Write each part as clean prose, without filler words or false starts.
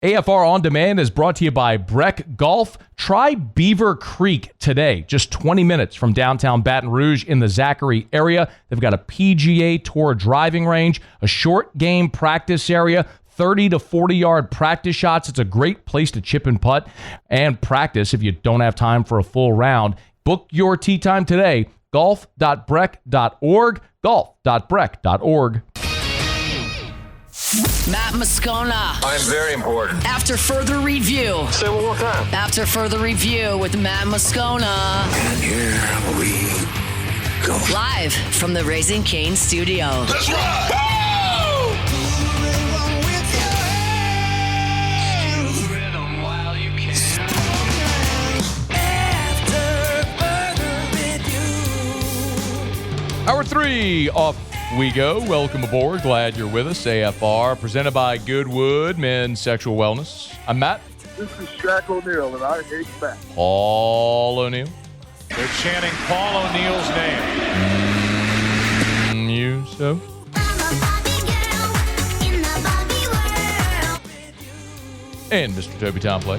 AFR On Demand is brought to you by Breck Golf. Try Beaver Creek today, just 20 minutes from downtown Baton Rouge in the Zachary area. They've got a PGA Tour driving range, a short game practice area, 30 to 40-yard practice shots. It's a great place to chip and putt and practice if you don't have time for a full round. Book your tee time today, golf.breck.org, golf.breck.org. Matt Moscona. I'm very important. After further review. Say it one more time. After further review with Matt Moscona. And here we go. Live from the Raising Cane studio. Let's ride! Hour 3 off we go. Welcome aboard. Glad you're with us. AFR, presented by Goodwood Men's Sexual Wellness. I'm Matt. This is Shaq O'Neal, and I hate Matt. Paul O'Neal. They're chanting Paul O'Neal's name. You so? And Mr. Toby Tomplay.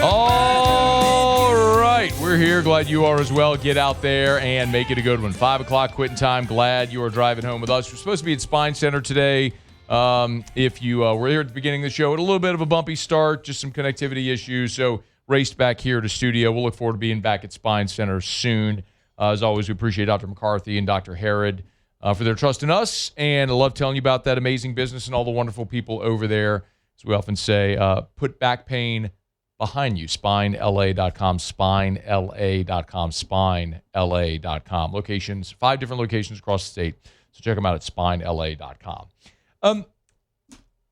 All right, we're here. Glad you are as well. Get out there and make it a good one. 5 o'clock quitting time. Glad you are driving home with us. We're supposed to be at Spine Center today. If you were here at the beginning of the show, at a little bit of a bumpy start, just some connectivity issues. So raced back here to studio. We'll look forward to being back at Spine Center soon. As always, we appreciate Dr. McCarthy and Dr. Herod for their trust in us. And I love telling you about that amazing business and all the wonderful people over there. As we often say, put back pain behind you. SpineLA.com, SpineLA.com, SpineLA.com. Locations, 5 different locations across the state. So check them out at SpineLA.com.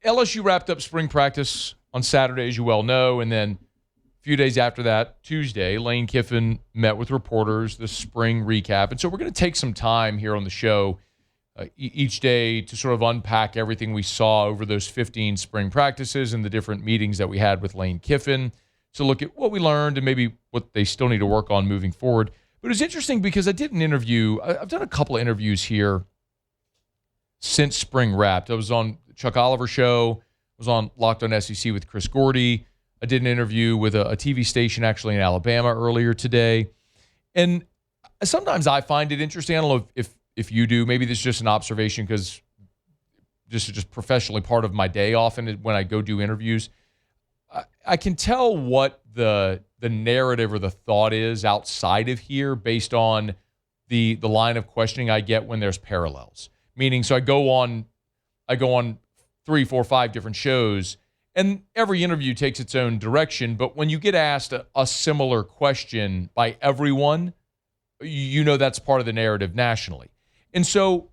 LSU wrapped up spring practice on Saturday, as you well know, and then a few days after that, Tuesday, Lane Kiffin met with reporters, the spring recap. And so we're going to take some time here on the show each day to sort of unpack everything we saw over those 15 spring practices and the different meetings that we had with Lane Kiffin to look at what we learned and maybe what they still need to work on moving forward. But it was interesting because I did an interview. I've done a couple of interviews here since spring wrapped. I was on Chuck Oliver's show. I was on Locked on SEC with Chris Gordy. I did an interview with a TV station actually in Alabama earlier today. And sometimes I find it interesting. I don't know if you do. Maybe this is just an observation because this is just professionally part of my day often when I go do interviews. I can tell what the narrative or the thought is outside of here based on the line of questioning I get when there's parallels. Meaning, so I go on 3, 4, 5 different shows, and every interview takes its own direction. But when you get asked a similar question by everyone, you know that's part of the narrative nationally. And so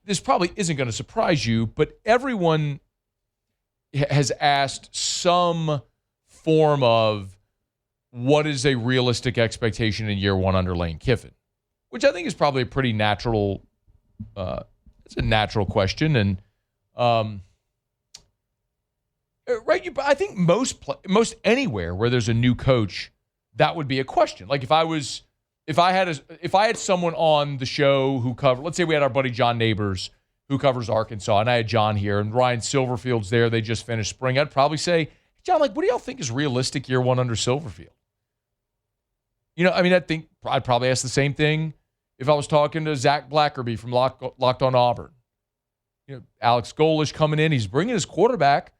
this probably isn't going to surprise you, but everyone has asked some form of what is a realistic expectation in year one under Lane Kiffin, which I think is probably a pretty natural it's a natural question. And right, I think most anywhere where there's a new coach, that would be a question. Like if I had someone on the show who covered, let's say we had our buddy John Neighbors who covers Arkansas, and I had John here, and Ryan Silverfield's there. They just finished spring. I'd probably say, John, like, what do y'all think is realistic year one under Silverfield? You know, I mean, I think I'd probably ask the same thing if I was talking to Zach Blackerby from Locked on Auburn. You know, Alex Golish coming in, he's bringing his quarterback,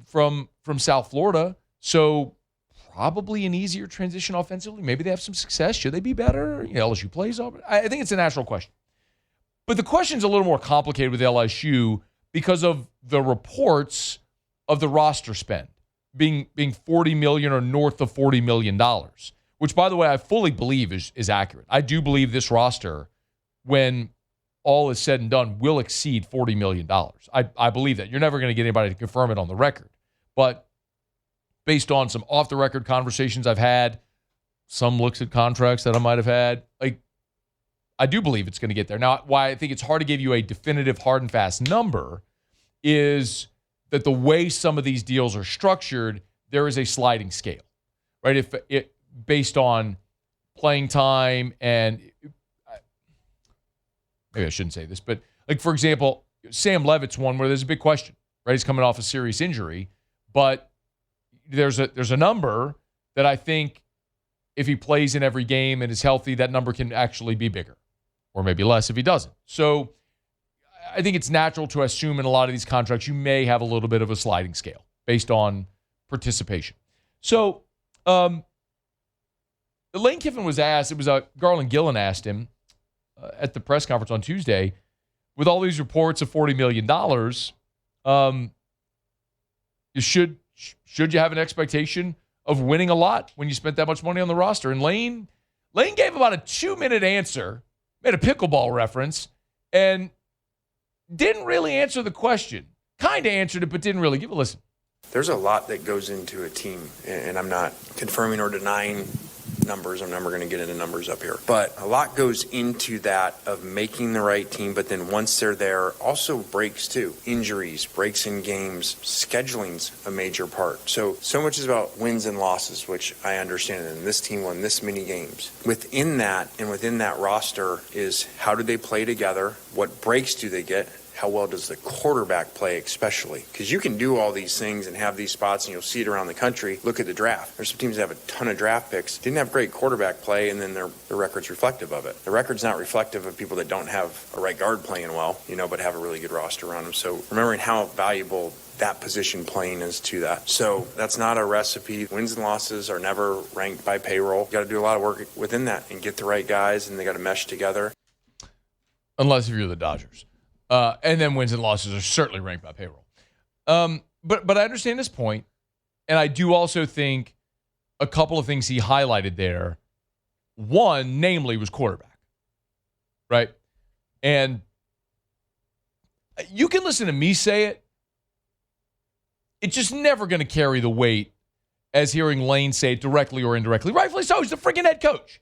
from South Florida, so probably an easier transition offensively. Maybe they have some success. Should they be better? You know, LSU plays Auburn. I think it's a natural question. But the question's a little more complicated with LSU because of the reports of the roster spend being $40 million or north of $40 million, which, by the way, I fully believe is accurate. I do believe this roster, when all is said and done, will exceed $40 million. I believe that. You're never going to get anybody to confirm it on the record. But based on some off-the-record conversations I've had, some looks at contracts that I might have had, like, I do believe it's going to get there. Now, why I think it's hard to give you a definitive hard and fast number is that the way some of these deals are structured, there is a sliding scale, right? If it based on playing time, and maybe I shouldn't say this, but like, for example, Sam Levitt's one where there's a big question, right? He's coming off a serious injury, but there's a number that I think if he plays in every game and is healthy, that number can actually be bigger, or maybe less if he doesn't. So I think it's natural to assume in a lot of these contracts you may have a little bit of a sliding scale based on participation. So Lane Kiffin was asked, it was Garland Gillen asked him at the press conference on Tuesday, with all these reports of $40 million, should you have an expectation of winning a lot when you spent that much money on the roster? And Lane gave about a 2-minute answer, made a pickleball reference, and didn't really answer the question. Kind of answered it, but didn't really. Give a listen. There's a lot that goes into a team, and I'm not confirming or denying numbers. I'm never going to get into numbers up here. But a lot goes into that of making the right team, but then once they're there, also breaks too. Injuries, breaks in games, scheduling's a major part. So much is about wins and losses, which I understand, and this team won this many games. Within that, and within that roster is how do they play together? What breaks do they get? How well does the quarterback play, especially? Because you can do all these things and have these spots, and you'll see it around the country. Look at the draft. There's some teams that have a ton of draft picks, didn't have great quarterback play, and then their record's reflective of it. The record's not reflective of people that don't have a right guard playing well, but have a really good roster around them. So remembering how valuable that position playing is to that. So that's not a recipe. Wins and losses are never ranked by payroll. You got to do a lot of work within that and get the right guys, and they got to mesh together. Unless if you're the Dodgers. And then wins and losses are certainly ranked by payroll. But I understand this point, and I do also think a couple of things he highlighted there. One, namely, was quarterback, right? And you can listen to me say it. It's just never going to carry the weight as hearing Lane say it directly or indirectly. Rightfully so, he's the freaking head coach.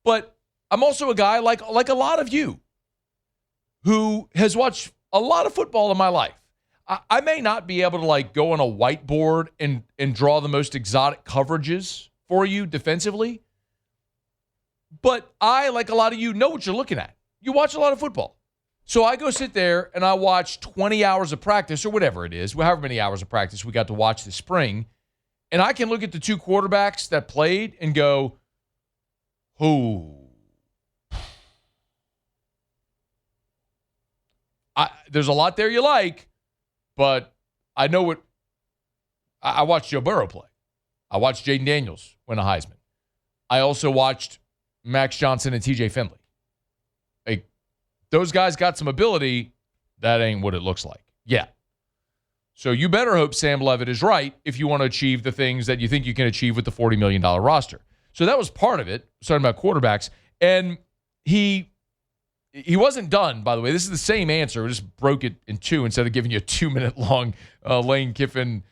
But I'm also a guy like a lot of you who has watched a lot of football in my life. I may not be able to go on a whiteboard and draw the most exotic coverages for you defensively, but I, like a lot of you, know what you're looking at. You watch a lot of football. So I go sit there and I watch 20 hours of practice or whatever it is, however many hours of practice we got to watch this spring, and I can look at the two quarterbacks that played and go, there's a lot there you like, but I know what I watched Joe Burrow play. I watched Jaden Daniels win a Heisman. I also watched Max Johnson and TJ Finley. Those guys got some ability. That ain't what it looks like. Yeah. So you better hope Sam Levitt is right if you want to achieve the things that you think you can achieve with the $40 million roster. So that was part of it, starting about quarterbacks. And he wasn't done, by the way. This is the same answer. We just broke it in two instead of giving you a 2-minute long Lane Kiffin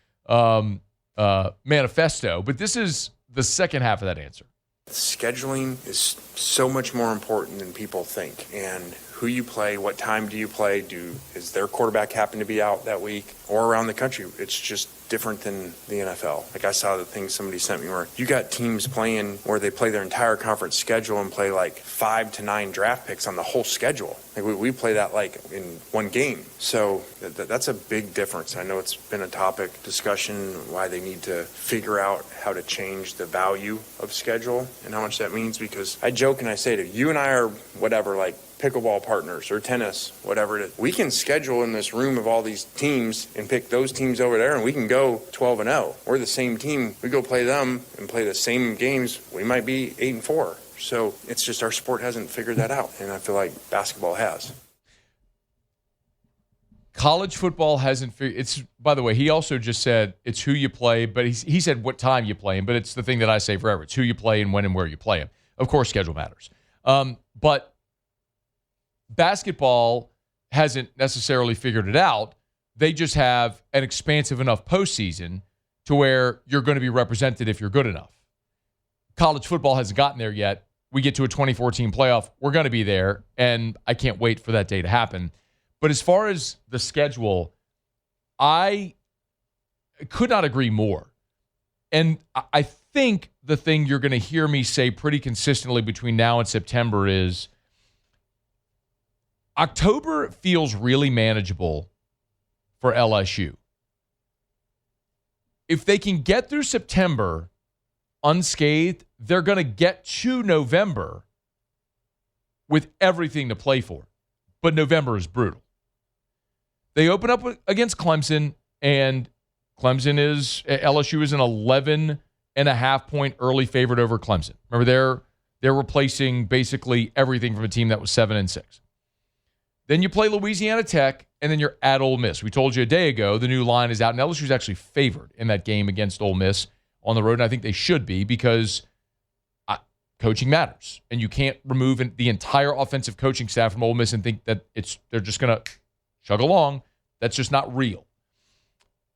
manifesto. But this is the second half of that answer. Scheduling is so much more important than people think. And who you play, what time do you play, is their quarterback happen to be out that week, or around the country? It's just different than the NFL. I saw the thing somebody sent me where you got teams playing where they play their entire conference schedule and play 5 to 9 draft picks on the whole schedule. We play that in one game. So that's a big difference. I know it's been a topic discussion why they need to figure out how to change the value of schedule and how much that means, because I joke and I say to you and I are whatever, pickleball partners or tennis, whatever it is. We can schedule in this room of all these teams and pick those teams over there, and we can go 12-0. We're the same team. We go play them and play the same games. We might be 8-4. So it's just our sport hasn't figured that out, and I feel like basketball has. College football hasn't figured. It's, by the way, he also just said it's who you play, but he said what time you play him. But it's the thing that I say forever. It's who you play and when and where you play him. Of course, schedule matters. But basketball hasn't necessarily figured it out. They just have an expansive enough postseason to where you're going to be represented if you're good enough. College football hasn't gotten there yet. We get to a 2014 playoff. We're going to be there, and I can't wait for that day to happen. But as far as the schedule, I could not agree more. And I think the thing you're going to hear me say pretty consistently between now and September is October feels really manageable for LSU. If they can get through September unscathed, they're going to get to November with everything to play for. But November is brutal. They open up against Clemson, and LSU is an 11.5-point early favorite over Clemson. Remember, they're replacing basically everything from a team that was 7-6. Then you play Louisiana Tech, and then you're at Ole Miss. We told you a day ago the new line is out, and LSU's actually favored in that game against Ole Miss on the road, and I think they should be because coaching matters, and you can't remove the entire offensive coaching staff from Ole Miss and think that they're just going to chug along. That's just not real.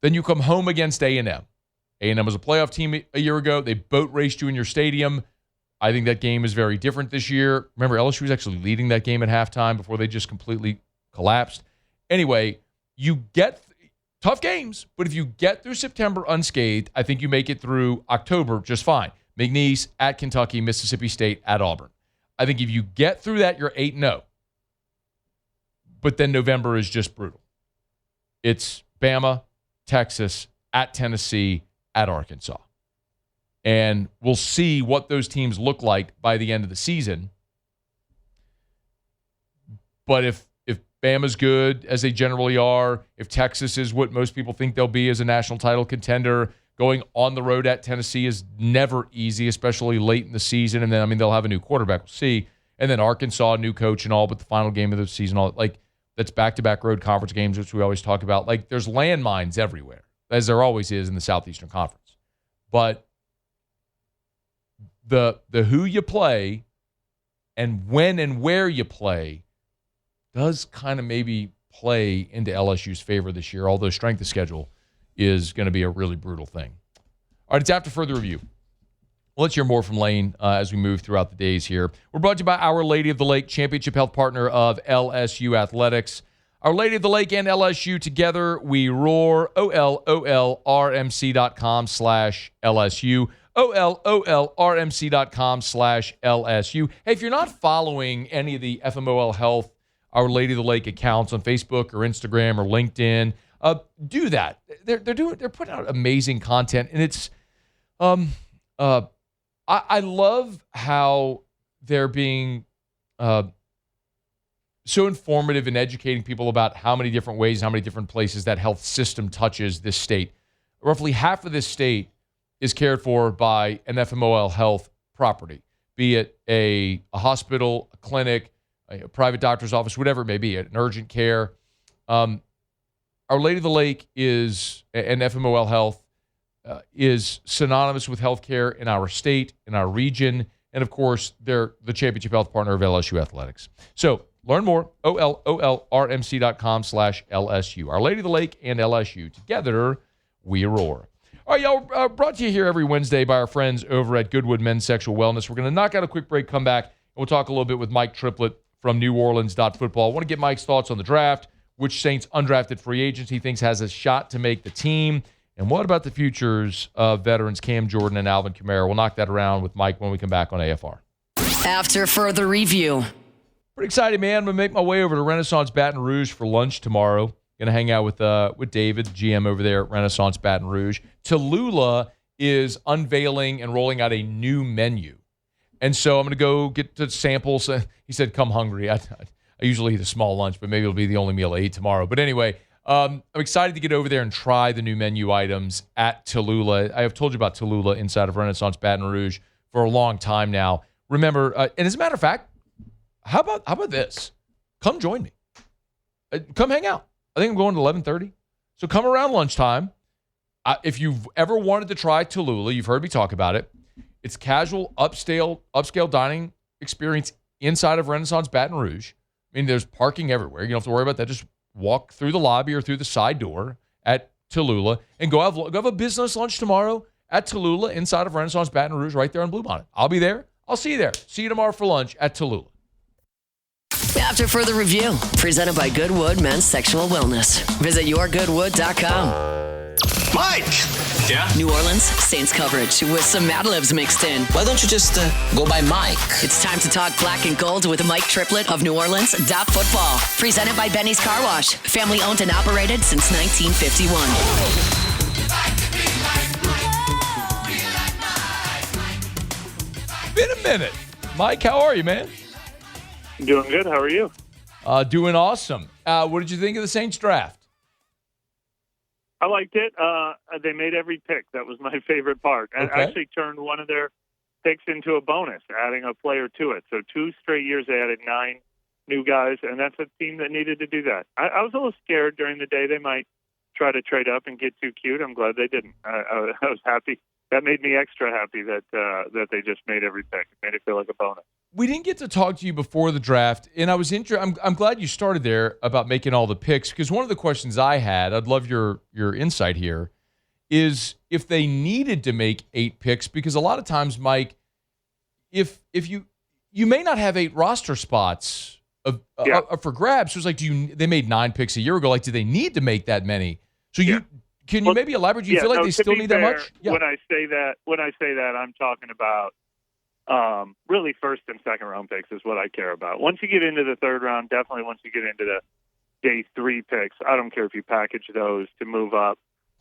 Then you come home against A&M. A&M was a playoff team a year ago. They boat raced you in your stadium. I think that game is very different this year. Remember, LSU was actually leading that game at halftime before they just completely collapsed. Anyway, you get tough games, but if you get through September unscathed, I think you make it through October just fine. McNeese, at Kentucky, Mississippi State, at Auburn. I think if you get through that, you're 8-0. But then November is just brutal. It's Bama, Texas, at Tennessee, at Arkansas. And we'll see what those teams look like by the end of the season. But if Bama's good, as they generally are, if Texas is what most people think they'll be as a national title contender, going on the road at Tennessee is never easy, especially late in the season. And then, they'll have a new quarterback. We'll see. And then Arkansas, new coach and all, but the final game of the season, that's back-to-back road conference games, which we always talk about. There's landmines everywhere, as there always is in the Southeastern Conference. But the who you play and when and where you play does kind of maybe play into LSU's favor this year, although strength of schedule is going to be a really brutal thing. All right, it's after further review. Well, let's hear more from Lane as we move throughout the days here. We're brought to you by Our Lady of the Lake, championship health partner of LSU Athletics. Our Lady of the Lake and LSU together, we roar. OLOLRMC.com/LSU. OLOLRMC.com/LSU. Hey, if you're not following any of the FMOL Health, Our Lady of the Lake accounts on Facebook or Instagram or LinkedIn, do that. They're putting out amazing content, and it's I love how they're being so informative and educating people about how many different ways, how many different places that health system touches this state. Roughly half of this state is cared for by an FMOL Health property, be it a hospital, a clinic, a private doctor's office, whatever it may be, an urgent care. Our Lady of the Lake is, and FMOL Health, is synonymous with healthcare in our state, in our region, and of course, they're the championship health partner of LSU Athletics. So learn more, OLOLRMC.com/LSU. Our Lady of the Lake and LSU, together we roar. All right, y'all, brought to you here every Wednesday by our friends over at Goodwood Men's Sexual Wellness. We're going to knock out a quick break, come back, and we'll talk a little bit with Mike Triplett from New Orleans.football. I want to get Mike's thoughts on the draft, which Saints undrafted free agents he thinks has a shot to make the team, and what about the futures of veterans Cam Jordan and Alvin Kamara? We'll knock that around with Mike when we come back on AFR. After further review. Pretty excited, man. I'm going to make my way over to Renaissance Baton Rouge for lunch tomorrow. Going to hang out with David, GM over there at Renaissance Baton Rouge. Tallulah is unveiling and rolling out a new menu. And so I'm going to go get the samples. He said, come hungry. I usually eat a small lunch, but maybe it'll be the only meal I eat tomorrow. But anyway, I'm excited to get over there and try the new menu items at Tallulah. I have told you about Tallulah inside of Renaissance Baton Rouge for a long time now. Remember, and as a matter of fact, how about this? Come join me. Come hang out. I think I'm going to 11:30. So come around lunchtime. If you've ever wanted to try Tallulah, you've heard me talk about it. It's casual, upscale dining experience inside of Renaissance Baton Rouge. I mean, there's parking everywhere. You don't have to worry about that. Just walk through the lobby or through the side door at Tallulah and go have a business lunch tomorrow at Tallulah inside of Renaissance Baton Rouge right there on Bluebonnet. I'll be there. I'll see you there. See you tomorrow for lunch at Tallulah. After further review, presented by Goodwood Men's Sexual Wellness. Visit yourgoodwood.com. Mike! Yeah? New Orleans Saints coverage with some Mad Libs mixed in. Why don't you just go by Mike? It's time to talk black and gold with Mike Triplett of New Orleans Football. Presented by Benny's Car Wash. Family owned and operated since 1951. Been a minute. Mike, how are you, man? Doing good. How are you? Doing awesome. What did you think of the Saints draft? I liked it. They made every pick. That was my favorite part. I actually turned one of their picks into a bonus, adding a player to it. So 2 straight years they added 9 new guys, and that's a team that needed to do that. I was a little scared during the day they might try to trade up and get too cute. I'm glad they didn't. I was happy. That made me extra happy that they just made every pick. It made it feel like a bonus. We didn't get to talk to you before the draft, and I was I'm glad you started there about making all the picks, because one of the questions I had, I'd love your insight here, is if they needed to make 8 picks, because a lot of times, Mike, if you may not have 8 roster spots for grabs. So it's like, they made 9 picks a year ago. Like, do they need to make that many? So can you maybe elaborate? Do you feel like they still need that much? Yeah. When I say that, I'm talking about really first and second round picks is what I care about. Once you get into the third round, definitely once you get into the day 3 picks, I don't care if you package those to move up.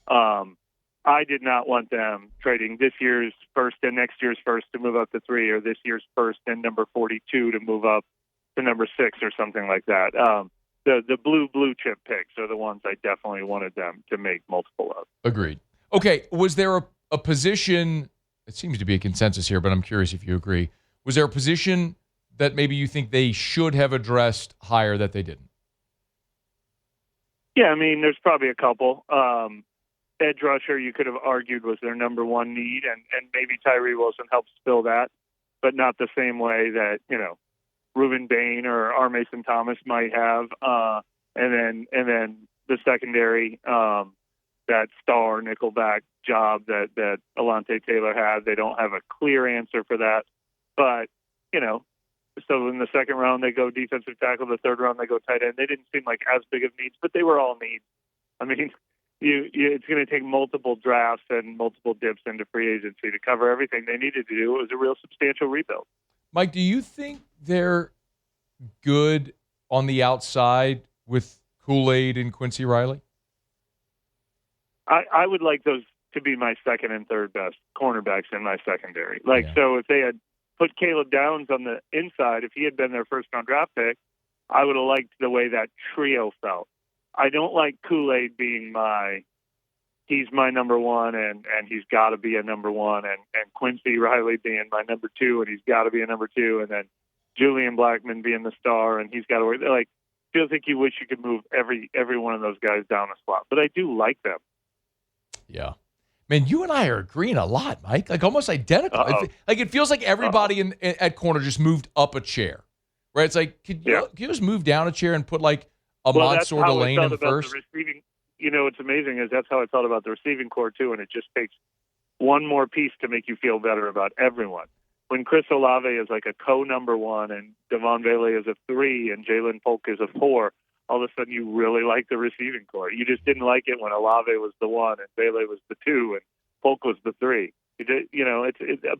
I did not want them trading this year's first and next year's first to move up to 3, or this year's first and number 42 to move up to number 6 or something like that. The blue chip picks are the ones I definitely wanted them to make multiple of. Agreed. Okay, was there a position, it seems to be a consensus here, but I'm curious if you agree, was there a position that maybe you think they should have addressed higher that they didn't? Yeah, I mean, there's probably a couple. Edge rusher, you could have argued, was their number 1 need, and maybe Tyree Wilson helps fill that, but not the same way that, Reuben Bain or R. Mason Thomas might have, and then the secondary, that star nickelback job that Alontae Taylor had. They don't have a clear answer for that, but so in the second round they go defensive tackle, the third round they go tight end. They didn't seem like as big of needs, but they were all needs. I mean, it's going to take multiple drafts and multiple dips into free agency to cover everything they needed to do. It was a real substantial rebuild. Mike, do you think they're good on the outside with Kool-Aid and Quincy Riley? I would like those to be my second and third best cornerbacks in my secondary. So if they had put Caleb Downs on the inside, if he had been their first-round draft pick, I would have liked the way that trio felt. I don't like Kool-Aid being he's my number 1, and he's got to be a number 1, and Quincy Riley being my number 2, and he's got to be a number 2, and then Julian Blackmon being the star, and he's got to work. Feels like you wish you could move every one of those guys down a slot, but I do like them. Yeah. Man, you and I are agreeing a lot, Mike. Like almost identical. It feels like everybody at corner just moved up a chair, right? It's like, could you just move down a chair and put like Mansour Delane in first? What's amazing is that's how I felt about the receiving core too, and it just takes one more piece to make you feel better about everyone. When Chris Olave is like a co-number 1 and Devon Bailey is a 3 and Jalen Polk is a 4, all of a sudden you really like the receiving core. You just didn't like it when Olave was the 1 and Bailey was the 2 and Polk was the 3.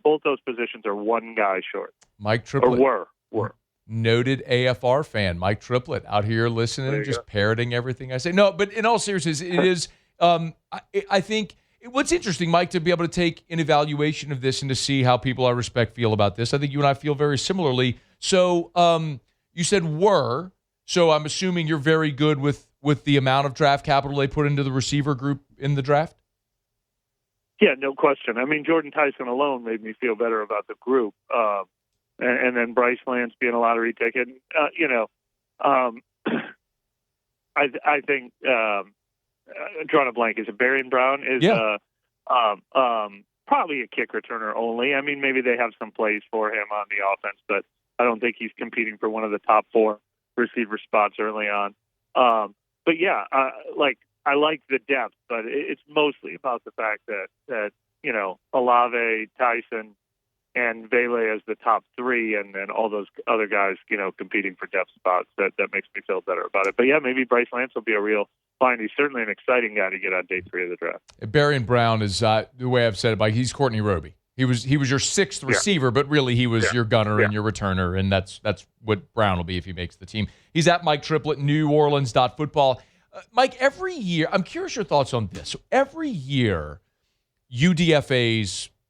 Both those positions are one guy short. Mike Triplett. Or were. Noted AFR fan, Mike Triplett, out here listening, just parroting everything I say. No, but in all seriousness, it is, I think, what's interesting, Mike, to be able to take an evaluation of this and to see how people I respect feel about this. I think you and I feel very similarly. So you said were, so I'm assuming you're very good with the amount of draft capital they put into the receiver group in the draft? Yeah, no question. I mean, Jordan Tyson alone made me feel better about the group. And then Bryce Lance being a lottery ticket. I think drawing a blank. Is it Barry Brown? Probably a kick returner only. I mean, maybe they have some plays for him on the offense, but I don't think he's competing for one of the top 4 receiver spots early on. But yeah, I like the depth, but it's mostly about the fact that Olave, Tyson, and Vele as the top 3, and then all those other guys, competing for depth spots. That makes me feel better about it. But yeah, maybe Bryce Lance will be a real find. He's certainly an exciting guy to get on day 3 of the draft. Barry and Brown is the way I've said it. Like, he's Courtney Roby. He was your 6th receiver, but really he was your gunner and your returner, and that's what Brown will be if he makes the team. He's at Mike Triplett, NewOrleans.football. Mike, every year, I'm curious your thoughts on this. Every year,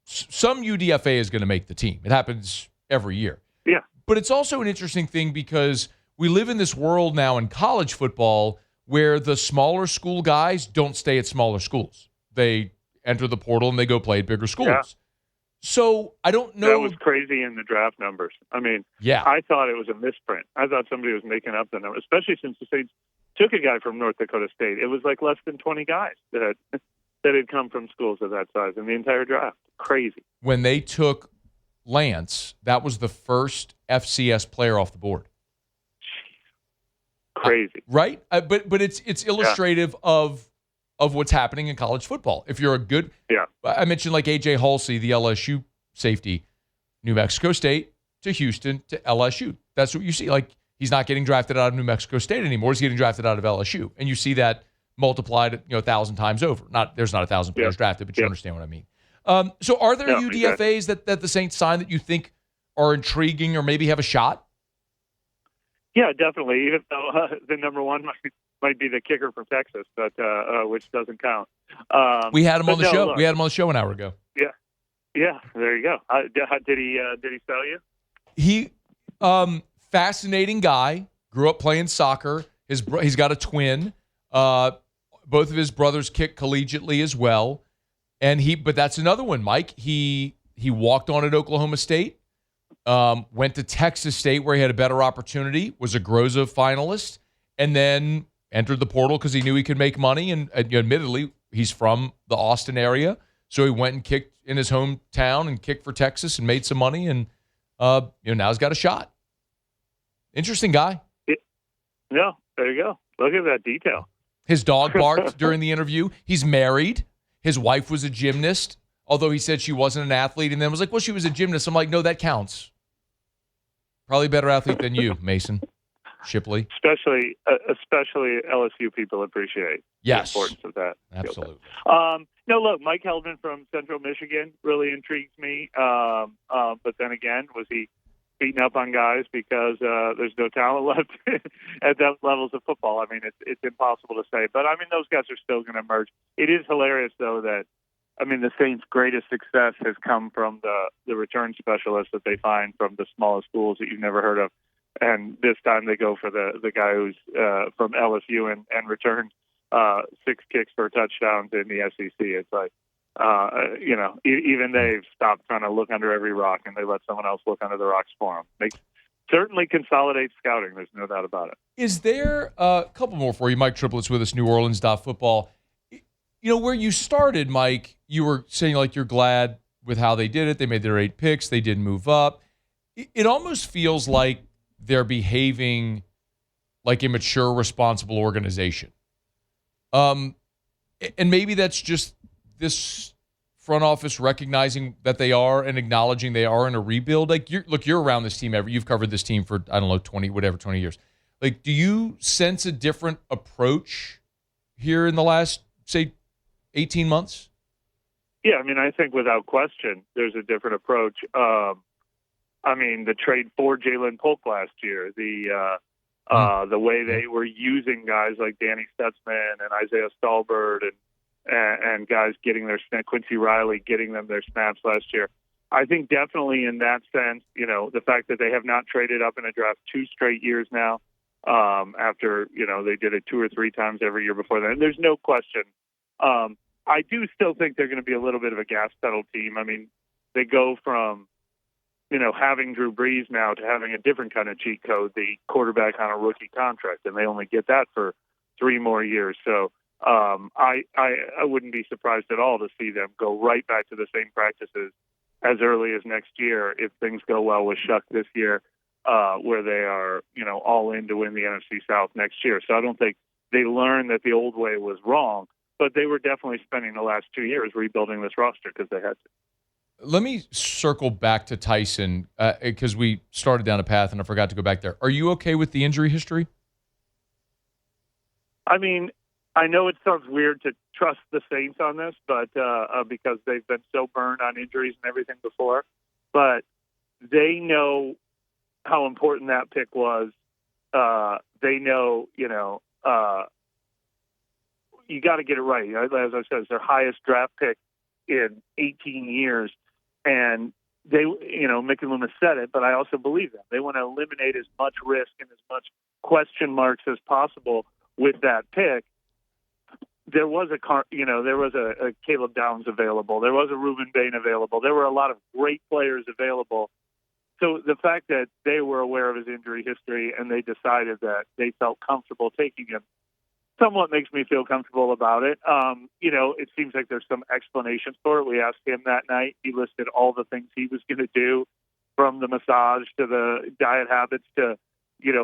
some UDFA is going to make the team. It happens every year. Yeah. But it's also an interesting thing because we live in this world now in college football where the smaller school guys don't stay at smaller schools. They enter the portal and they go play at bigger schools. Yeah. So I don't know. That was crazy in the draft numbers. I mean, I thought it was a misprint. I thought somebody was making up the number, especially since the Saints took a guy from North Dakota State. It was like less than 20 guys that had come from schools of that size in the entire draft. Crazy. When they took Lance, that was the first FCS player off the board. Crazy. Right? But it's illustrative of what's happening in college football. If you're a good I mentioned like A.J. Halsey, the LSU safety, New Mexico State to Houston to LSU. That's what you see. Like, he's not getting drafted out of New Mexico State anymore. He's getting drafted out of LSU. And you see that multiplied 1,000 times over. There's not 1,000 players drafted, but you understand what I mean. So are there UDFAs that the Saints sign that you think are intriguing or maybe have a shot? Yeah, definitely. Even though the number one might be the kicker from Texas, but which doesn't count. We had him on the show. Look, we had him on the show an hour ago. Yeah. There you go. Did he sell you? He fascinating guy. Grew up playing soccer. He's got a twin. Both of his brothers kick collegiately as well. But that's another one, Mike. He walked on at Oklahoma State, went to Texas State where he had a better opportunity, was a Groza finalist, and then entered the portal because he knew he could make money. And admittedly, he's from the Austin area, so he went and kicked in his hometown and kicked for Texas and made some money. And now he's got a shot. Interesting guy. Yeah, there you go. Look at that detail. His dog barked during the interview. He's married. His wife was a gymnast, although he said she wasn't an athlete, and then was like, well, she was a gymnast. I'm like, no, that counts. Probably a better athlete than you, Mason Shipley. Especially LSU people appreciate the importance of that. Absolutely. No, look, Mike Heldman from Central Michigan really intrigues me. But then again, was he beating up on guys because there's no talent left at those levels of football? I mean, it's impossible to say. But, I mean, those guys are still going to emerge. It is hilarious, though, that, I mean, the Saints' greatest success has come from the return specialists that they find from the smallest schools that you've never heard of. And this time they go for the guy who's from LSU and returned 6 kicks for touchdowns in the SEC. It's like, even they've stopped trying to look under every rock, and they let someone else look under the rocks for them. Certainly consolidates scouting. There's no doubt about it. Is there a couple more for you? Mike Triplett's with us, NewOrleans.football. Where you started, Mike, you were saying like you're glad with how they did it. They made their 8 picks. They did move up. It almost feels like they're behaving like a mature, responsible organization. And maybe that's just this front office recognizing that they are and acknowledging they are in a rebuild. Like, you're around this team you've covered this team for, 20 years. Like, do you sense a different approach here in the last, say, 18 months? Yeah, I mean, I think without question, there's a different approach. The trade for Jalen Polk last year, the way they were using guys like Danny Stutzman and Isaiah Stallbird and guys getting their Quincy Riley getting them their snaps last year. I think definitely in that sense, the fact that they have not traded up in a draft 2 straight years now, after they did it 2 or 3 times every year before that. And there's no question. I do still think they're going to be a little bit of a gas pedal team. I mean, they go from having Drew Brees now to having a different kind of cheat code, the quarterback on a rookie contract, and they only get that for 3 more years. So I wouldn't be surprised at all to see them go right back to the same practices as early as next year if things go well with Shuck this year, where they are, all in to win the NFC South next year. So I don't think they learned that the old way was wrong, but they were definitely spending the last 2 years rebuilding this roster because they had to. Let me circle back to Tyson because we started down a path and I forgot to go back there. Are you okay with the injury history? I mean, I know it sounds weird to trust the Saints on this, but because they've been so burned on injuries and everything before, but they know how important that pick was. They know, you got to get it right. As I said, it's their highest draft pick in 18 years. And they, Mickey Loomis said it, but I also believe them. They want to eliminate as much risk and as much question marks as possible with that pick. There was a Caleb Downs available. There was a Reuben Bain available. There were a lot of great players available. So the fact that they were aware of his injury history and they decided that they felt comfortable taking him somewhat makes me feel comfortable about it. It seems like there's some explanations for it. We asked him that night. He listed all the things he was going to do, from the massage to the diet habits to,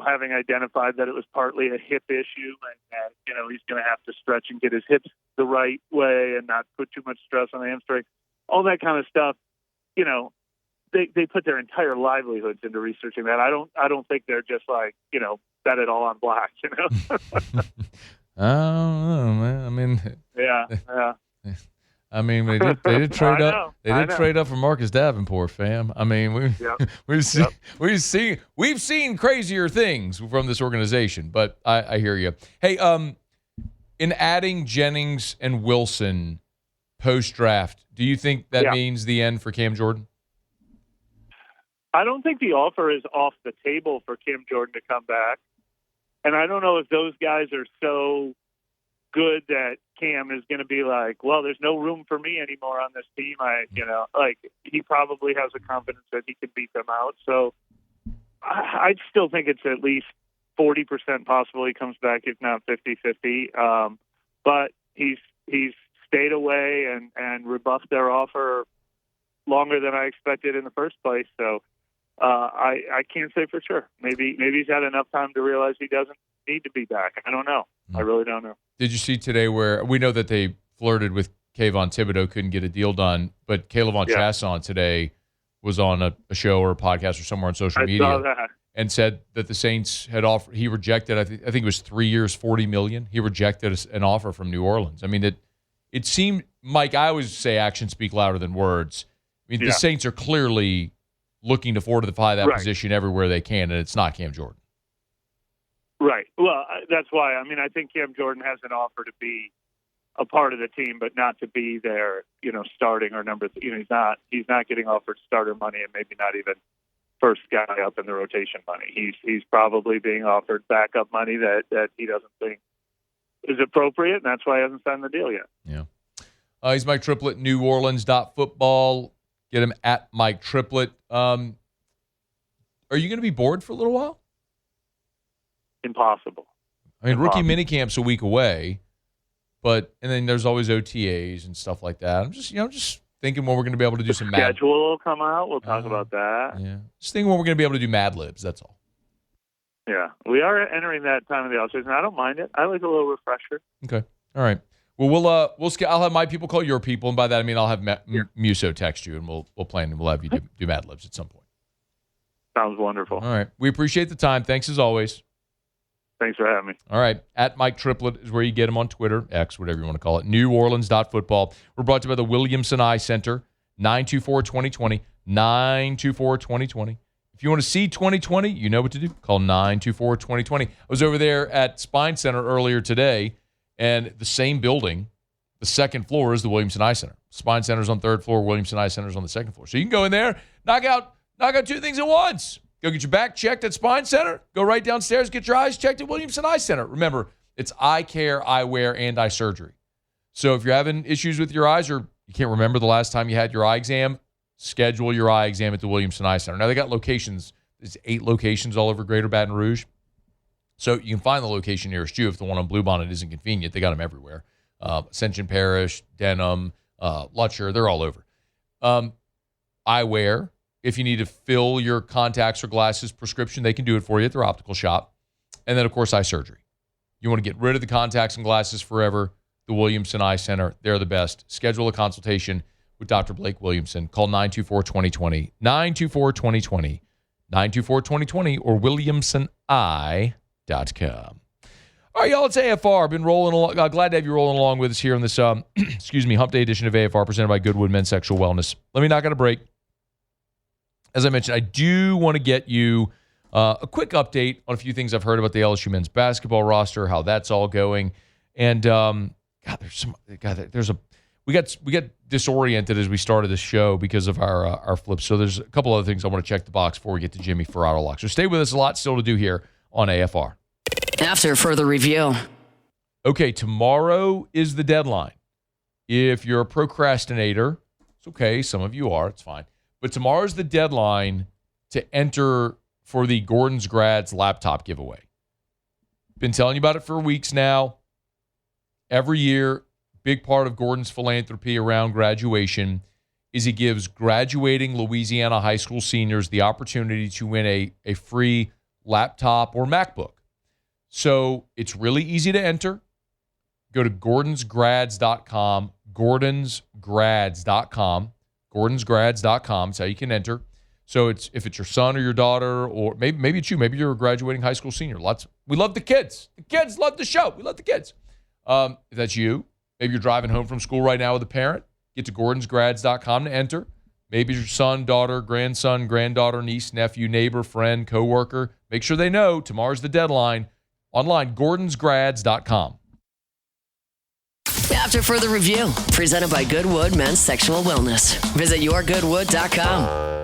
having identified that it was partly a hip issue and that, he's going to have to stretch and get his hips the right way and not put too much stress on the hamstring, all that kind of stuff. They put their entire livelihoods into researching that. I don't think they're just like, bet it all on black, I don't know, man. I mean, yeah. I mean, they did trade I up. know, They did trade up for Marcus Davenport, fam. I mean, we've seen crazier things from this organization, but I hear you. Hey, in adding Jennings and Wilson post draft, do you think that means the end for Cam Jordan? I don't think the offer is off the table for Cam Jordan to come back. And I don't know if those guys are so good that Cam is going to be like, well, there's no room for me anymore on this team. He probably has a confidence that he can beat them out. So I still think it's at least 40% possible he comes back, if not 50-50. But he's stayed away and rebuffed their offer longer than I expected in the first place. So I can't say for sure. Maybe he's had enough time to realize he doesn't need to be back. I don't know. I really don't know. Did you see today where we know that they flirted with Kayvon Thibodeau, couldn't get a deal done, but Caleb Von Chasson today was on a show or a podcast or somewhere on social media and said that the Saints had offered. He rejected. I think it was 3 years, $40 million. He rejected an offer from New Orleans. I mean, it seemed, Mike. I always say actions speak louder than words. I mean, the Saints are clearly looking to fortify that position everywhere they can, and it's not Cam Jordan. Right. Well, that's why. I mean, I think Cam Jordan has an offer to be a part of the team, but not to be their, starting or number. He's not getting offered starter money, and maybe not even first guy up in the rotation money. He's probably being offered backup money that he doesn't think is appropriate, and that's why he hasn't signed the deal yet. Yeah. He's Mike Triplett, NewOrleans.football. Get him at Mike Triplett. Are you going to be bored for a little while? Impossible. I mean, rookie minicamp's a week away, and then there's always OTAs and stuff like that. I'm just thinking when we're going to be able to do some schedule will come out. We'll talk about that. Yeah. Just thinking when we're going to be able to do Mad Libs. That's all. Yeah. We are entering that time of the offseason. I don't mind it. I like a little refresher. Okay. All right. Well, I'll have my people call your people, and by that I mean I'll have Muso text you, and we'll plan and we'll have you do Mad Libs at some point. Sounds wonderful. All right. We appreciate the time. Thanks as always. Thanks for having me. All right. At Mike Triplett is where you get him on Twitter, X, whatever you want to call it. NewOrleans.football. We're brought to you by the Williamson Eye Center, 924-2020, 924-2020. If you want to see 2020, you know what to do. Call 924-2020. I was over there at Spine Center earlier today, and the same building, the second floor is the Williamson Eye Center. Spine Center's on third floor, Williamson Eye Center's on the second floor. So you can go in there, knock out two things at once. Go get your back checked at Spine Center. Go right downstairs, get your eyes checked at Williamson Eye Center. Remember, it's eye care, eyewear, and eye surgery. So if you're having issues with your eyes or you can't remember the last time you had your eye exam, schedule your eye exam at the Williamson Eye Center. Now, they got locations. There's 8 locations all over Greater Baton Rouge. So you can find the location nearest you if the one on Bluebonnet isn't convenient. They got them everywhere. Ascension Parish, Denham, Lutcher, they're all over. Eyewear. If you need to fill your contacts or glasses prescription, they can do it for you at their optical shop. And then, of course, eye surgery. You want to get rid of the contacts and glasses forever, the Williamson Eye Center, they're the best. Schedule a consultation with Dr. Blake Williamson. Call 924-2020, 924-2020, 924-2020, or WilliamsonI.com. All right, y'all, it's AFR. Been rolling along. Glad to have you rolling along with us here on this, Hump Day edition of AFR presented by Goodwood Men's Sexual Wellness. Let me knock on a break. As I mentioned, I do want to get you a quick update on a few things I've heard about the LSU men's basketball roster, how that's all going. And, we got disoriented as we started the show because of our flips. So there's a couple other things I want to check the box before we get to Jimmy for Auto Lock. So stay with us. A lot still to do here on AFR. After further review. Okay, tomorrow is the deadline. If you're a procrastinator, it's okay. Some of you are. It's fine. But tomorrow's the deadline to enter for the Gordon's Grads laptop giveaway. Been telling you about it for weeks now. Every year, big part of Gordon's philanthropy around graduation is he gives graduating Louisiana high school seniors the opportunity to win a free laptop or MacBook. So it's really easy to enter. Go to gordonsgrads.com, gordonsgrads.com, gordonsgrads.com. That's how you can enter. So if it's your son or your daughter, or maybe it's you, maybe you're a graduating high school senior. We love the kids. The kids love the show. We love the kids. If that's you, maybe you're driving home from school right now with a parent, get to gordonsgrads.com to enter. Maybe your son, daughter, grandson, granddaughter, niece, nephew, neighbor, friend, coworker. Make sure they know tomorrow's the deadline. Online, gordonsgrads.com. After further review, presented by Goodwood Men's Sexual Wellness. Visit yourgoodwood.com.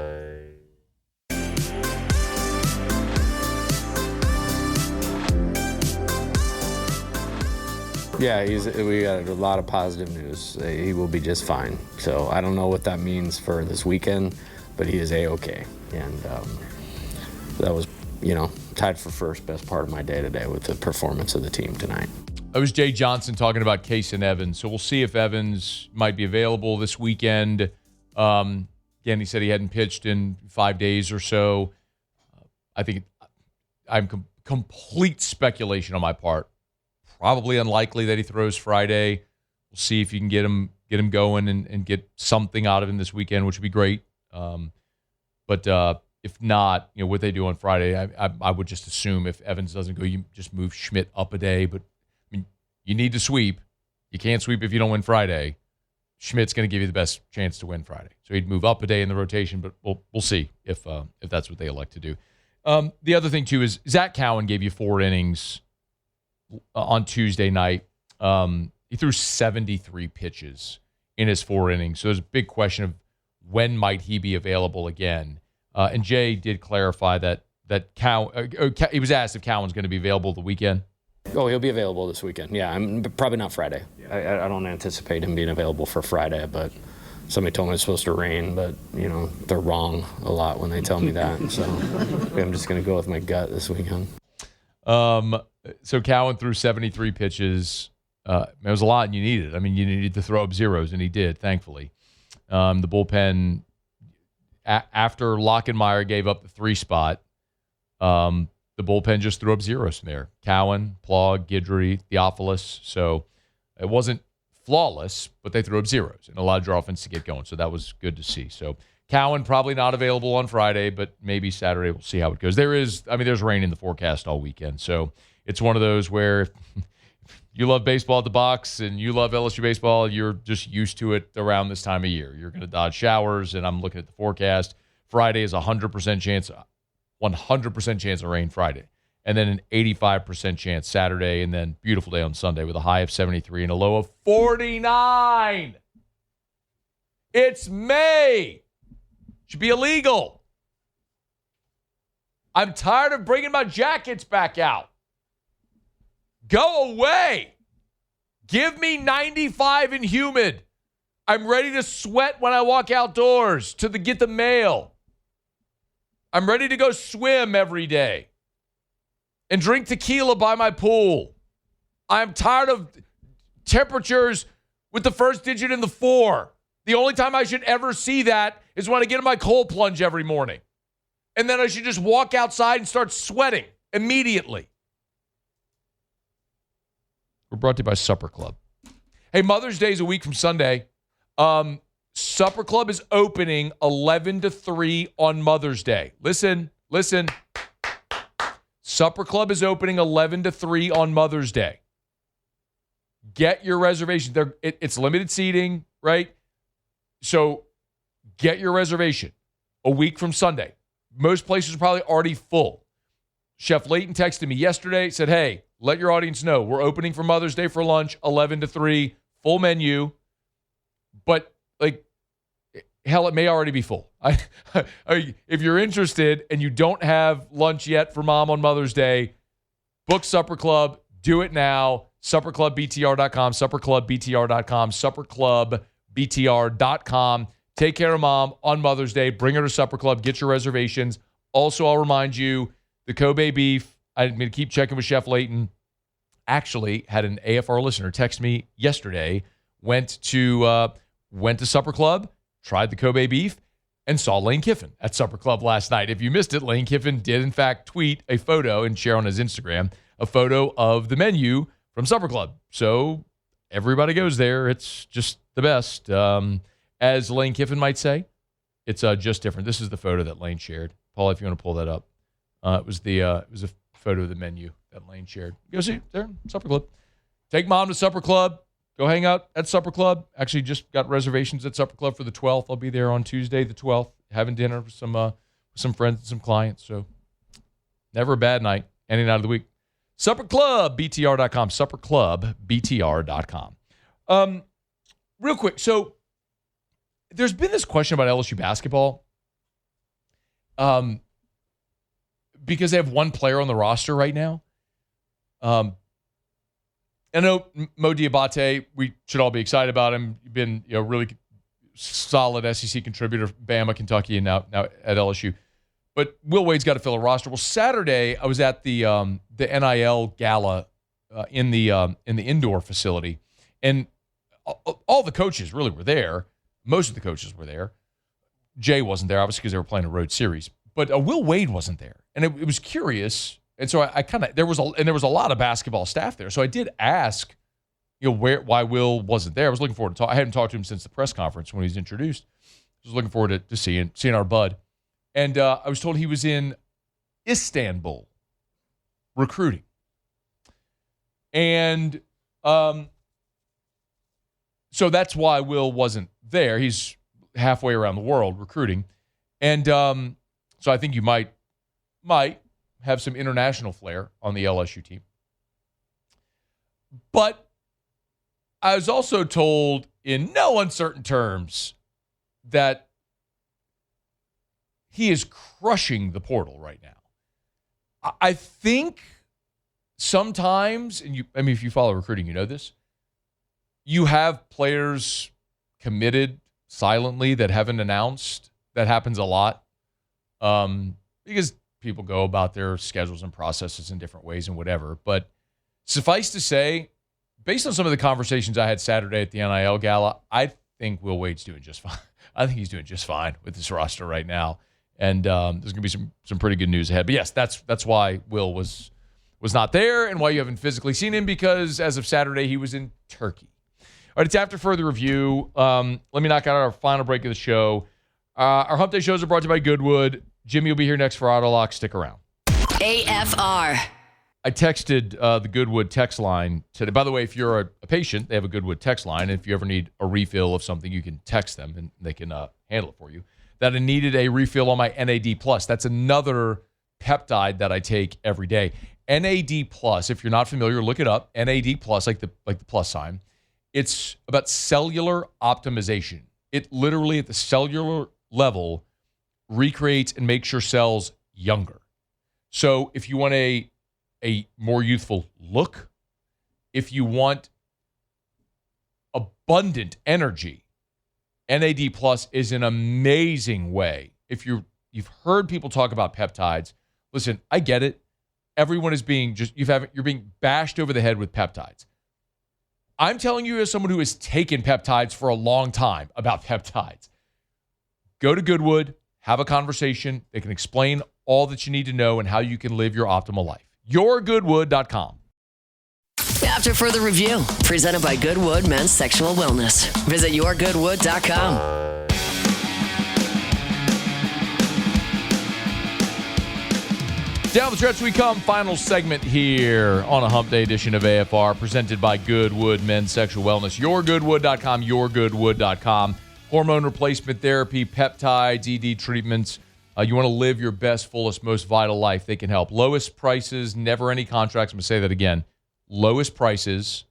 Yeah, we got a lot of positive news. He will be just fine. So I don't know what that means for this weekend, but he is A-okay. And that was, tied for first best part of my day today with the performance of the team tonight. That was Jay Johnson talking about Case and Evans. So we'll see if Evans might be available this weekend. Again, he said he hadn't pitched in 5 days or so. I think I'm complete speculation on my part. Probably unlikely that he throws Friday. We'll see if you can get him going and get something out of him this weekend, which would be great. But if not, what they do on Friday, I would just assume if Evans doesn't go, you just move Schmidt up a day. But you need to sweep. You can't sweep if you don't win Friday. Schmidt's going to give you the best chance to win Friday. So he'd move up a day in the rotation, but we'll see if that's what they elect to do. The other thing, too, is Zach Cowan gave you 4 innings on Tuesday night. He threw 73 pitches in his 4 innings. So there's a big question of when might he be available again. And Jay did clarify that he was asked if Cowan's going to be available the weekend. Oh, he'll be available this weekend. Yeah, probably not Friday. I don't anticipate him being available for Friday, but somebody told me it's supposed to rain, but, they're wrong a lot when they tell me that. So I'm just going to go with my gut this weekend. So Cowan threw 73 pitches. It was a lot, and you needed it. I mean, you needed to throw up zeros, and he did, thankfully. The bullpen, after Lockenmeyer gave up the 3 spot, the bullpen just threw up zeros from there. Cowan, Plog, Guidry, Theophilus. So it wasn't flawless, but they threw up zeros and allowed your offense to get going. So that was good to see. So Cowan probably not available on Friday, but maybe Saturday. We'll see how it goes. There's rain in the forecast all weekend. So it's one of those where you love baseball at the box and you love LSU baseball, you're just used to it around this time of year. You're going to dodge showers, and I'm looking at the forecast. Friday is 100% chance of rain Friday. And then an 85% chance Saturday, and then beautiful day on Sunday with a high of 73 and a low of 49. It's May. Should be illegal. I'm tired of bringing my jackets back out. Go away. Give me 95 and humid. I'm ready to sweat when I walk outdoors to get the mail. I'm ready to go swim every day and drink tequila by my pool. I'm tired of temperatures with the first digit in the 4. The only time I should ever see that is when I get in my cold plunge every morning. And then I should just walk outside and start sweating immediately. We're brought to you by Supper Club. Hey, Mother's Day is a week from Sunday. Supper Club is opening 11 to 3 on Mother's Day. Listen. Supper Club is opening 11 to 3 on Mother's Day. Get your reservation. It's limited seating, right? So get your reservation a week from Sunday. Most places are probably already full. Chef Layton texted me yesterday, said, hey, let your audience know. We're opening for Mother's Day for lunch, 11 to 3, full menu. But, hell, it may already be full. If you're interested and you don't have lunch yet for Mom on Mother's Day, book Supper Club. Do it now. SupperClubBTR.com, SupperClubBTR.com, SupperClubBTR.com. Take care of Mom on Mother's Day. Bring her to Supper Club. Get your reservations. Also, I'll remind you, the Kobe beef, I'm going to keep checking with Chef Layton. Actually, had an AFR listener text me yesterday, went to Supper Club, tried the Kobe beef, and saw Lane Kiffin at Supper Club last night. If you missed it, Lane Kiffin did, in fact, tweet a photo and share on his Instagram a photo of the menu from Supper Club. So everybody goes there. It's just the best. As Lane Kiffin might say, it's just different. This is the photo that Lane shared. Paul, if you want to pull that up. It was a photo of the menu that Lane shared. Go see there, Supper Club. Take Mom to Supper Club. Go hang out at Supper Club. Actually, just got reservations at Supper Club for the 12th. I'll be there on Tuesday, the 12th, having dinner with some friends and some clients. So never a bad night, any night of the week. SupperClubBTR.com. SupperClubBTR.com. Real quick, so there's been this question about LSU basketball. Because they have one player on the roster right now. I know Mo Diabate, we should all be excited about him. You've been really solid SEC contributor, Bama, Kentucky, and now at LSU. But Will Wade's got to fill a roster. Well, Saturday I was at the NIL gala in the indoor facility, and all the coaches really were there. Most of the coaches were there. Jay wasn't there, obviously, because they were playing a road series. But Will Wade wasn't there, and it was curious. And so I kind of there was a lot of basketball staff there. So I did ask, why Will wasn't there. I was looking forward to I hadn't talked to him since the press conference when he was introduced. I was looking forward to seeing our bud, and I was told he was in Istanbul recruiting, and so that's why Will wasn't there. He's halfway around the world recruiting, and so I think you might have some international flair on the LSU team. But I was also told in no uncertain terms that he is crushing the portal right now. I think sometimes, and if you follow recruiting, you know this, you have players committed silently that haven't announced. That happens a lot. Because people go about their schedules and processes in different ways and whatever. But suffice to say, based on some of the conversations I had Saturday at the NIL gala, I think Will Wade's doing just fine. I think he's doing just fine with this roster right now. And there's going to be some pretty good news ahead. But yes, that's why Will was not there and why you haven't physically seen him, because as of Saturday, he was in Turkey. All right, it's after further review. Let me knock out our final break of the show. Our Hump Day shows are brought to you by Goodwood. Jimmy will be here next for Auto Lock. Stick around. AFR. I texted the Goodwood text line today. By the way, if you're a patient, they have a Goodwood text line. If you ever need a refill of something, you can text them and they can handle it for you. That I needed a refill on my NAD+. That's another peptide that I take every day. NAD+, if you're not familiar, look it up. NAD+, like the plus sign. It's about cellular optimization. It literally, at the cellular level, recreates and makes your cells younger. So if you want a more youthful look, if you want abundant energy, NAD Plus is an amazing way. If you've heard people talk about peptides, listen, I get it. Everyone is being you're being bashed over the head with peptides. I'm telling you as someone who has taken peptides for a long time about peptides. Go to Goodwood, have a conversation. They can explain all that you need to know and how you can live your optimal life. YourGoodwood.com. After further review, presented by Goodwood Men's Sexual Wellness. Visit YourGoodwood.com. Down the stretch we come. Final segment here on a Hump Day edition of AFR, presented by Goodwood Men's Sexual Wellness. YourGoodwood.com, YourGoodwood.com. Hormone replacement therapy, peptides, ED treatments. You want to live your best, fullest, most vital life. They can help. Lowest prices, never any contracts. I'm going to say that again. Lowest prices,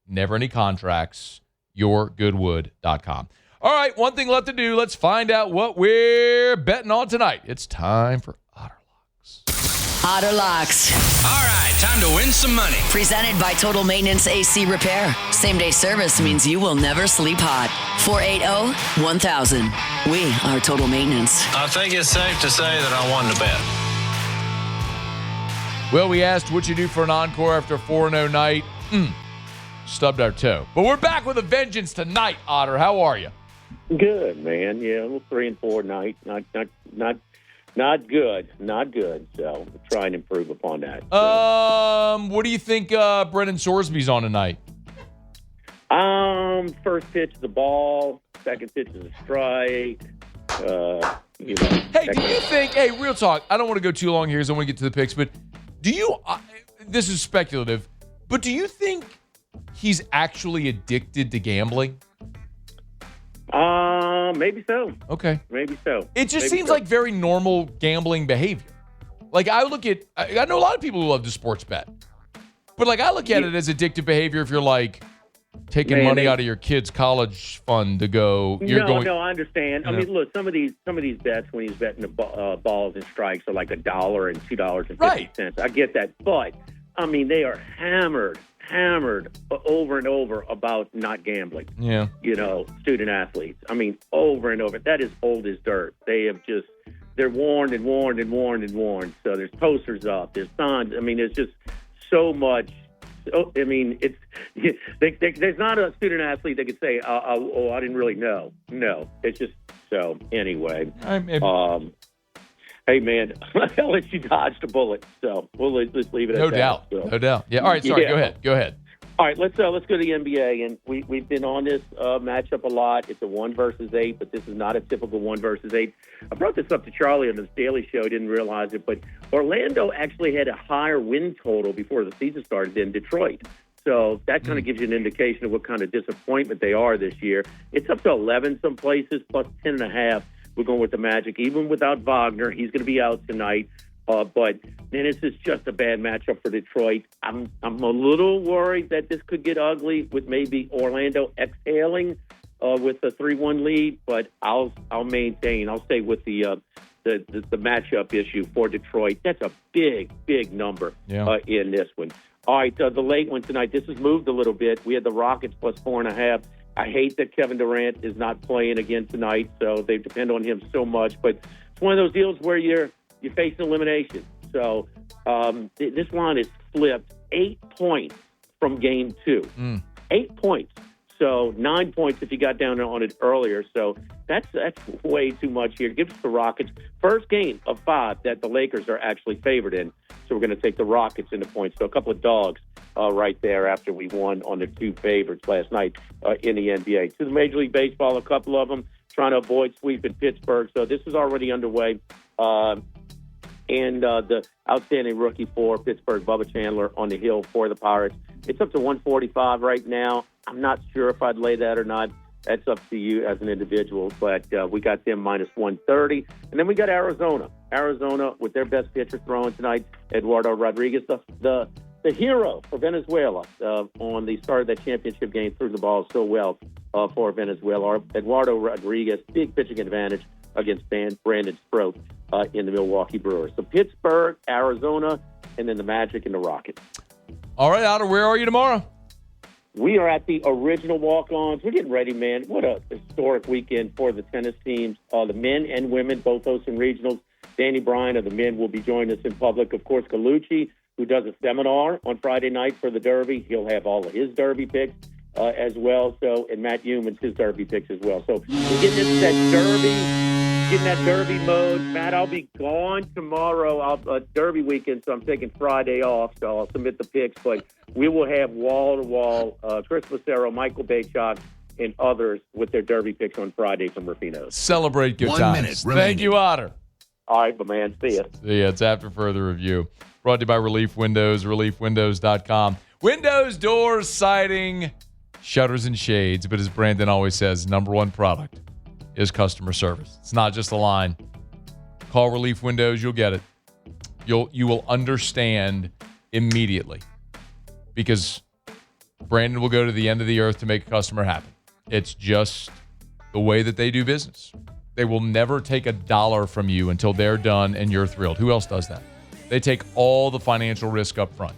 never any contracts. YourGoodwood.com. All right, one thing left to do. Let's find out what we're betting on tonight. It's time for Otter Locks. Otter Locks. All right, time to win some money. Presented by Total Maintenance AC Repair. Same-day service means you will never sleep hot. 480-1000. We are Total Maintenance. I think it's safe to say that I won the bet. Well, we asked what you do for an encore after a 4-0 night. Stubbed our toe. But we're back with a vengeance tonight, Otter. How are you? Good, man. Yeah, a little 3-4 night. Not good. So we'll try and improve upon that. What do you think Brennan Sorsby's on tonight? First pitch is the ball. Second pitch is a strike. Hey, do you think? Hey, real talk. I don't want to go too long here because I want to get to the picks. But do you? This is speculative. But do you think he's actually addicted to gambling? Maybe so. Okay. Maybe so. It just seems like very normal gambling behavior. Like I look at, I know a lot of people who love to sports bet, but like I look at it as addictive behavior if you're like taking money out of your kid's college fund to go. No, I understand. You know. I mean, look, some of these bets when he's betting the balls and strikes are like $1 and $2.50. Right. I get that, but I mean they are hammered over and over about not gambling. Yeah. Student athletes. I mean, over and over. That is old as dirt. They're warned and warned and warned and warned. So there's posters up, there's signs. I mean, there's just so much. I mean, there's not a student athlete that could say, I didn't really know. No, it's just so. Anyway, hey, man, LSU dodged a bullet, so let's leave it at that. No doubt. Yeah. All right, sorry. Yeah. Go ahead. All right, let's go to the NBA, and we've been on this matchup a lot. It's a 1 versus 8, but this is not a typical 1 versus 8. I brought this up to Charlie on this Daily Show. Didn't realize it, but Orlando actually had a higher win total before the season started than Detroit. So that kind of gives you an indication of what kind of disappointment they are this year. It's up to 11 some places, plus 10.5. We're going with the Magic. Even without Wagner, he's going to be out tonight. But then it's just a bad matchup for Detroit. I'm a little worried that this could get ugly with maybe Orlando exhaling with a 3-1 lead. But I'll maintain. I'll stay with the matchup issue for Detroit. That's a big number in this one. All right, the late one tonight. This has moved a little bit. We had the Rockets plus 4.5. I hate that Kevin Durant is not playing again tonight, so they depend on him so much. But it's one of those deals where you're facing elimination. So this line is flipped 8 points from game 2. 8 points. So 9 points if you got down on it earlier. So that's way too much here. Gives the Rockets first game of 5 that the Lakers are actually favored in. So we're going to take the Rockets into points. So a couple of dogs right there after we won on the 2 favorites last night in the NBA. To the Major League Baseball, a couple of them trying to avoid sweeping Pittsburgh. So this is already underway. And the outstanding rookie for Pittsburgh, Bubba Chandler, on the hill for the Pirates. It's up to 145 right now. I'm not sure if I'd lay that or not. That's up to you as an individual. But we got them minus 130. And then we got Arizona. Arizona with their best pitcher throwing tonight, Eduardo Rodriguez, the hero for Venezuela on the start of that championship game, threw the ball so well for Venezuela. Eduardo Rodriguez, big pitching advantage against Brandon Stroke in the Milwaukee Brewers. So Pittsburgh, Arizona, and then the Magic and the Rockets. All right, Otter, where are you tomorrow? We are at the original walk-ons. We're getting ready, man. What a historic weekend for the tennis teams. The men and women, both hosting regionals. Danny Bryan of the men will be joining us in public. Of course, Gallucci, who does a seminar on Friday night for the Derby. He'll have all of his Derby picks as well. So, and Matt Humans, his Derby picks as well. So we're getting into that Derby mode. Matt, I'll be gone tomorrow. Derby weekend, so I'm taking Friday off. So I'll submit the picks. But we will have wall-to-wall Chris Lucero, Michael Baychuk, and others with their Derby picks on Friday from Rufino's. Celebrate good 1 times. minute remaining. Thank you, Otter. All right, my man. See ya. Yeah, it's after further review. Brought to you by Relief Windows, reliefwindows.com. Windows, doors, siding, shutters, and shades. But as Brandon always says, number one product is customer service. It's not just a line. Call Relief Windows, you'll get it. You will understand immediately because Brandon will go to the end of the earth to make a customer happy. It's just the way that they do business. They will never take $1 from you until they're done and you're thrilled. Who else does that? They take all the financial risk up front.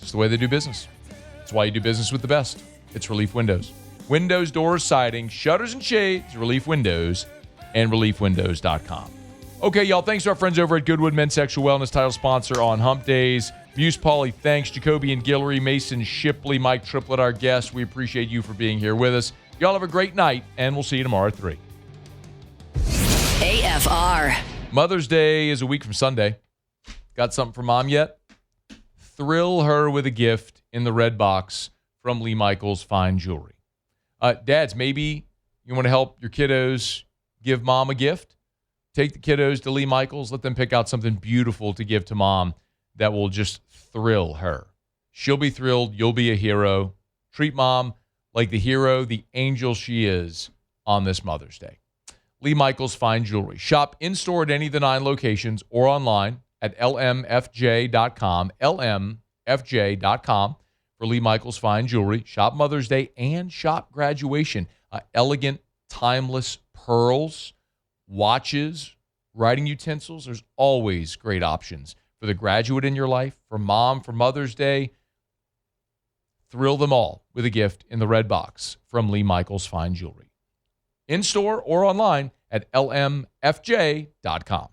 It's the way they do business. It's why you do business with the best. It's Relief Windows. Windows, doors, siding, shutters, and shades, Relief Windows, and reliefwindows.com. Okay, y'all, thanks to our friends over at Goodwood Men's Sexual Wellness, title sponsor on Hump Days. Muse Pauly, thanks. Jacoby and Guillory, Mason Shipley, Mike Triplett, our guests. We appreciate you for being here with us. Y'all have a great night, and we'll see you tomorrow at 3. AFR. Mother's Day is a week from Sunday. Got something for mom yet? Thrill her with a gift in the red box from Lee Michaels Fine Jewelry. Dads, maybe you want to help your kiddos give mom a gift? Take the kiddos to Lee Michaels. Let them pick out something beautiful to give to mom that will just thrill her. She'll be thrilled. You'll be a hero. Treat mom like the hero, the angel she is on this Mother's Day. Lee Michaels Fine Jewelry. Shop in-store at any of the 9 locations or online at lmfj.com, lmfj.com for Lee Michaels Fine Jewelry. Shop Mother's Day and shop graduation. Elegant, timeless pearls, watches, writing utensils. There's always great options for the graduate in your life, for mom, for Mother's Day. Thrill them all with a gift in the red box from Lee Michaels Fine Jewelry. In-store or online at lmfj.com.